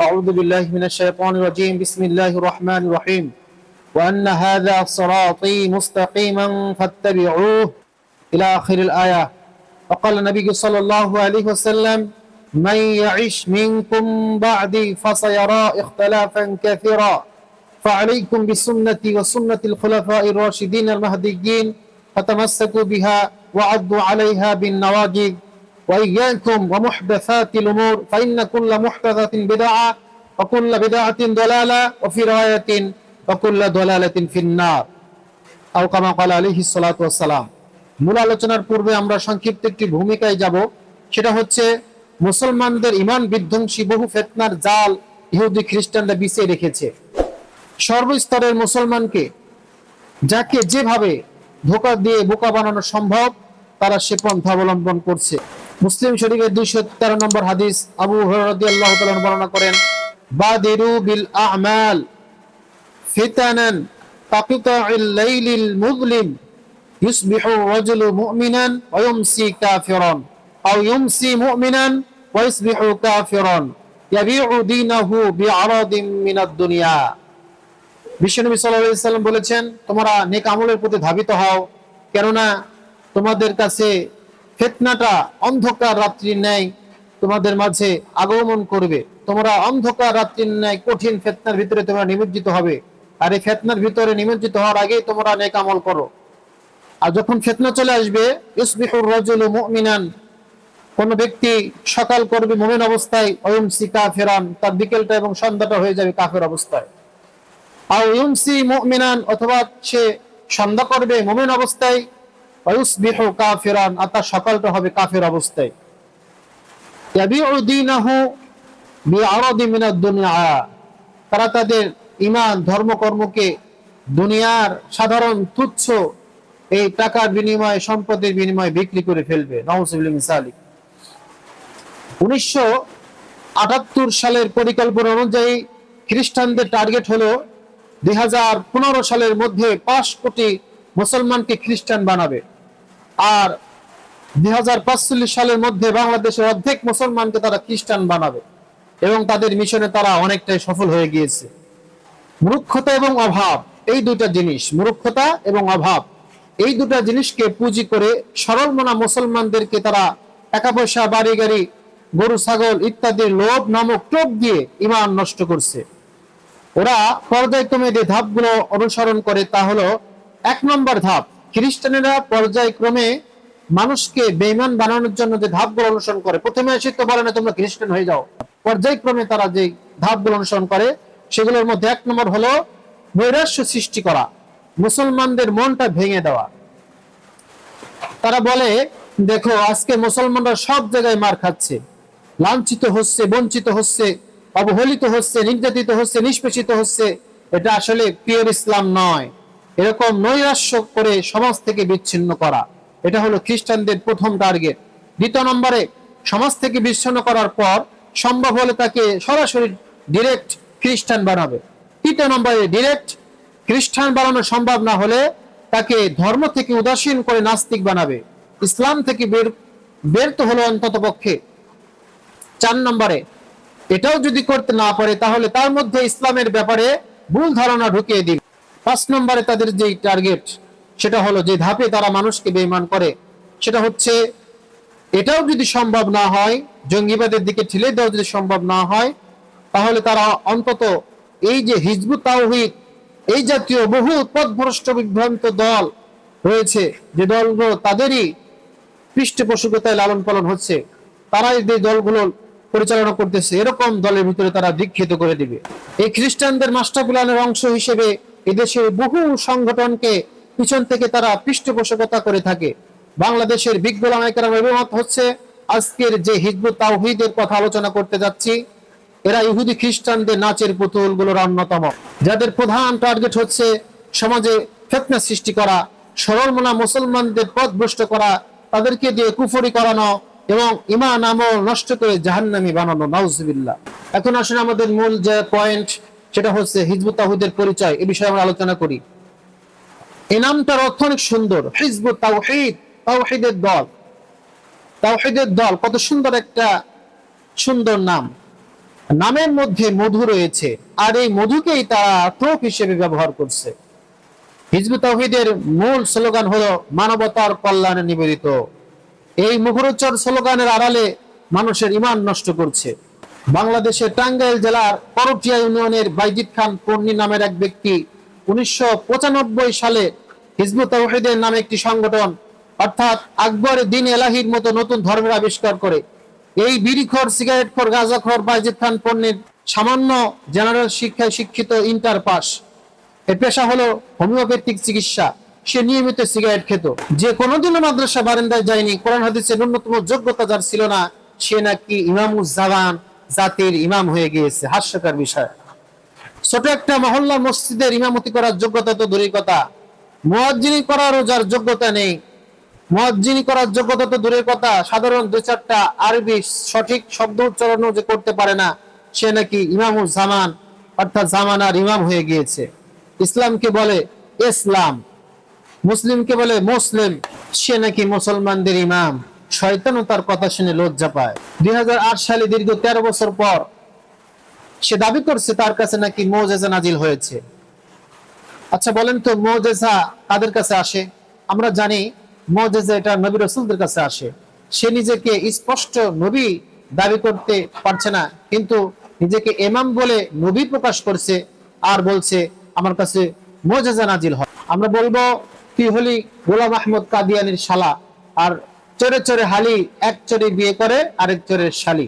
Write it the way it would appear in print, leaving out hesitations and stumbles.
أعوذ بالله من الشيطان الرجيم بسم الله الرحمن الرحيم وأن هذا صراطي مستقيما فاتبعوه إلى آخر الآية. وقال النبي صلى الله عليه وسلم من يعش منكم بعدي فسيرى اختلافا كثيرا فعليكم بسنتي وسنة الخلفاء الراشدين المهديين فتمسكوا بها وعضوا عليها بالنواجذ وإياكم ومحدثات الأمور فإن كل محدثة بدعة وكل بدعة ضلالة وفي رواية وكل ضلالة في النار أو كما قال عليه الصلاة والسلام. মূল আলোচনার পূর্বে আমরা সংক্ষিপ্ত একটি ভূমিকায় যাব, সেটা হচ্ছে মুসলমানদের ঈমান বিধ্বংসী বহু ফিতনার জাল ইহুদি খ্রিস্টানরা বিছিয়ে রেখেছে। সর্বস্তরের মুসলমানকে যাকে যেভাবে ধোঁকা দিয়ে বোকা বানানো সম্ভব তারা সে পন্থা অবলম্বন করছে। মুসলিম শরীফের 213 নম্বর হাদিস, আবু হুরায়রা রাদিয়াল্লাহু তাআলা বর্ণনা করেন, বাদিরু বিল আ'মাল ফিতানান কাকিতা'il লাইলিল মুযলিম ইউসবিহু রাজুলু মুমিনান ওয়া ইউমসি কাফিরান আও ইউমসি মুমিনান ওয়া ইউসবিহু কাফিরান ইয়াবিউ দীনাহু বিআরাদিন মিনাদ দুনিয়া। বিশ্বনবী সাল্লাল্লাহু আলাইহি ওয়াসাল্লাম বলেছেন, তোমরা নেক আমলের প্রতি ধাবিত হও, কেননা তোমাদের কাছে ফিতনাটা অন্ধকার রাত্রির ন্যায় তোমাদের মাঝে আগমন করবে। তোমরা অন্ধকার রাত্রির ন্যায় কঠিন ফিতনার ভিতরে তোমরা নিমজ্জিত হবে, আর এই ফিতনার ভিতরে নিমজ্জিত হওয়ার আগেই তোমরা নেক আমল করো। আর যখন ফিতনা চলে আসবে, ইউসবিহুর রাজুলু মুমিনান, কোন ব্যক্তি সকাল করবে মুমিন অবস্থায়, ওয়ায়ুমসি কাফিরান, তার বিকেলটা এবং সন্ধ্যাটা হয়ে যাবে কাফের অবস্থায়। আও ইউমসি মুমিনান, অথবা সে সন্ধ্যা করবে মুমিন অবস্থায়, ওয়ায়ুসবিহু কাফিরান, আর তার সকালটা হবে কাফের অবস্থায়। ইয়াবিউ দীনাহু বিআরাদি মিনাদ দুনিয়া, তারা তাদের ঈমান ধর্মকর্মকে দুনিয়ার সাধারণ তুচ্ছ এই টাকার বিনিময়ে সম্পদের বিনিময়ে বিক্রি করে ফেলবে। নাউযুবিল্লাহি মিন যালিক। 1978 সালের পরিকল্পনা অনুযায়ী খ্রিস্টানদের টার্গেট হলো 2015 সালের মধ্যে 5 কোটি মুসলমানকে খ্রিস্টান বানাবে, আর 2045 সালের মধ্যে বাংলাদেশের অর্ধেক মুসলমানকে তারা খ্রিস্টান বানাবে, এবং তাদের মিশনে তারা অনেকটাই সফল হয়ে গিয়েছে। মূর্খতা এবং অভাব, এই দুটা জিনিস, মূর্খতা এবং অভাব, এই দুটা জিনিসকে পুঁজি করে সরল মনা মুসলমানদেরকে তারা টাকা পয়সা, বাড়ি গাড়ি, গরু ছাগল ইত্যাদির লোভ নামক টোপ দিয়ে ঈমান নষ্ট করছে। ওরা পর্যায়ক্রমে যে ধাপগুলো অনুসরণ করে তা হলো, 1 নম্বর ধাপ, খ্রিস্টানেরা পর্যায়ক্রমে মানুষকে বেঈমান বানানোর জন্য যে ধাপগুলো অনুসরণ করে, প্রথমে এসে তো বলে না তোমরা খ্রিস্টান হয়ে যাও। পর্যায়ক্রমে তারা যে ধাপগুলো অনুসরণ করে সেগুলোর মধ্যে 1 নম্বর হলো নৈরাশ্য সৃষ্টি করা, মুসলমানদের মনটা ভেঙে দেওয়া। তারা বলে, দেখো আজকে মুসলমানরা সব জায়গায় মার খাচ্ছে, লাঞ্ছিত হচ্ছে, বঞ্চিত হচ্ছে, অবহেলিত হচ্ছে, নির্যাতিত হচ্ছে, নিষ্পেষিত হচ্ছে। এটা আসলে পিওর ইসলাম নয়। এরকম নৈরাশ্য করে সমাজ থেকে বিচ্ছিন্ন করা, এটা হলো খ্রিস্টানদের প্রথম টার্গেট। 2 নম্বরে সমাজ থেকে বিচ্ছিন্ন করার পর সম্ভব হলে তাকে সরাসরি ডিরেক্ট খ্রিস্টান বানাবে। 3 নম্বরে ডিরেক্ট খ্রিস্টান বানানো সম্ভব না হলে তাকে ধর্ম থেকে উদাসীন করে নাস্তিক বানাবে, ইসলাম থেকে বের তো হলো অন্তত পক্ষে। 4 নম্বরে এটাও যদি করতে না পারে তাহলে তার মধ্যে ইসলামের ব্যাপারে ভুল ধারণা ঢুকিয়ে দিবে। 5 নম্বরে তাদের যে টার্গেট, সেটা হলো যে ধাপে তারা মানুষকে বেঈমান করে, সেটা হচ্ছে এটাও যদি সম্ভব না হয়, জঙ্গিবাদের দিকে ঠেলে দেওয়া যদি সম্ভব না হয়, তাহলে তারা অন্তত এই যে হিজবুত তাওহীদ, এই জাতীয় বহু পথভ্রষ্ট বিভ্রান্ত দল রয়েছে, যে দলগুলো তাদেরই পৃষ্ঠপোষকতায় লালন পালন হচ্ছে, তারাই যে দলগুলো পরিচালনা করতেছে, এরকম দলের ভিতরে তারা দীক্ষিত করে দিবে। এই খ্রিস্টানদের মাস্টার প্ল্যানের অংশ হিসেবে এদেশের বহু সংগঠনকে পিছন থেকে তারা পৃষ্ঠপোষকতা করে থাকে। বাংলাদেশের বিজ্ঞ ওলামায়ে অভিমত হচ্ছে, আজকের যে হিজবুত তাওহীদের কথা আলোচনা করতে যাচ্ছি, এরা ইহুদি খ্রিস্টানদের নাচের পুতুলগুলোর অন্যতম, যাদের প্রধান টার্গেট হচ্ছে সমাজে ফিতনা সৃষ্টি করা, সরল মনা মুসলমানদের পথভ্রষ্ট করা, তাদেরকে দিয়ে কুফরি করানো এবং ঈমান আমল নষ্ট করে জাহান্নামী বানানো। নাউযুবিল্লাহ। এখন আসলে আমাদের মূল যে পয়েন্ট, সেটা হচ্ছে হিজবুত তাওহীদের পরিচয়। এই বিষয়ে আমরা আলোচনা করি। এই নামটার অর্থ অনেক সুন্দর, হিজবুত তাওহীদ, তাওহীদের দল। তাওহীদের দল কত সুন্দর একটা সুন্দর নাম। নামের মধ্যে মধু রয়েছে, আর এই মধুকেই তারা টোপ হিসেবে ব্যবহার করছে। হিজবুত তাওহীদের মূল স্লোগান হলো মানবতার কল্যাণে নিবেদিত। এই মুখরোচক স্লোগানের আড়ালে মানুষের ঈমান নষ্ট করছে। বাংলাদেশের টাঙ্গাইল জেলার করটিয়া ইউনিয়নের বাইজিদ খান পন্নী নামের এক ব্যক্তি 1995 সালে হিজবুত তাওহীদের নামে একটি সংগঠন, অর্থাৎ আকবর দ্বীন এলাহির মতো নতুন ধর্মের আবিষ্কার করে। এই বিড়িখোর, সিগারেটখোর, গাঁজাখোর বাইজিদ খান পন্নীর সামান্য জেনারেল শিক্ষায় শিক্ষিত, ইন্টার পাস। এর পেশা হলো হোমিওপ্যাথিক চিকিৎসা। সে নিয়মিত সিগারেট খেত। যে কোনোদিনও মাদ্রাসা বারান্দায় যায়নি, কোরআন হাদিসের ন্যূনতম যোগ্যতা যার ছিল না, সে নাকি ইমামুজ্জামান জাতির ইমাম হয়ে গিয়েছে। হাস্যকর বিষয়। ছোট একটা মহল্লার মসজিদের ইমামতি করার যোগ্যতা তো দূরের কথা, মুয়াজ্জিনি করারও যার যোগ্যতা নেই, মুয়াজ্জিনি করার যোগ্যতা তো দূরের কথা, সাধারণ দুই চারটা আরবি সঠিক শব্দ উচ্চারণও যে করতে পারে না, সে নাকি ইমামুজ্জামান অর্থাৎ জামানার ইমাম হয়ে গিয়েছে। ইসলামকে বলে ইসলাম, মুসলিমকে বলে মুসলিম, সে নাকি মুসলমানদের ইমাম। শয়তানও তার কথা শুনে লজ্জা পায়। 2008 সালে দীর্ঘ 13 বছর পর সে দাবি করছে তার কাছে নাকি মুজিজা নাজিল হয়েছে। আচ্ছা বলেন তো, মুজিজা কাদের কাছে আসে? আমরা জানি মুজিজা এটা নবী রাসূলদের কাছে আসে। সে নিজেকে স্পষ্ট নবী দাবি করতে পারছে না, কিন্তু নিজেকে ইমাম বলে নবী প্রকাশ করছে, আর বলছে আমার কাছে মুজিজা নাজিল হয়। আমরা বলবো তুই হলি গোলাম আহমদ কাদিয়ানির শালা, আর চোরে চোরে হালি এক চোরে বিয়ে করে আরেক চোরের শালি।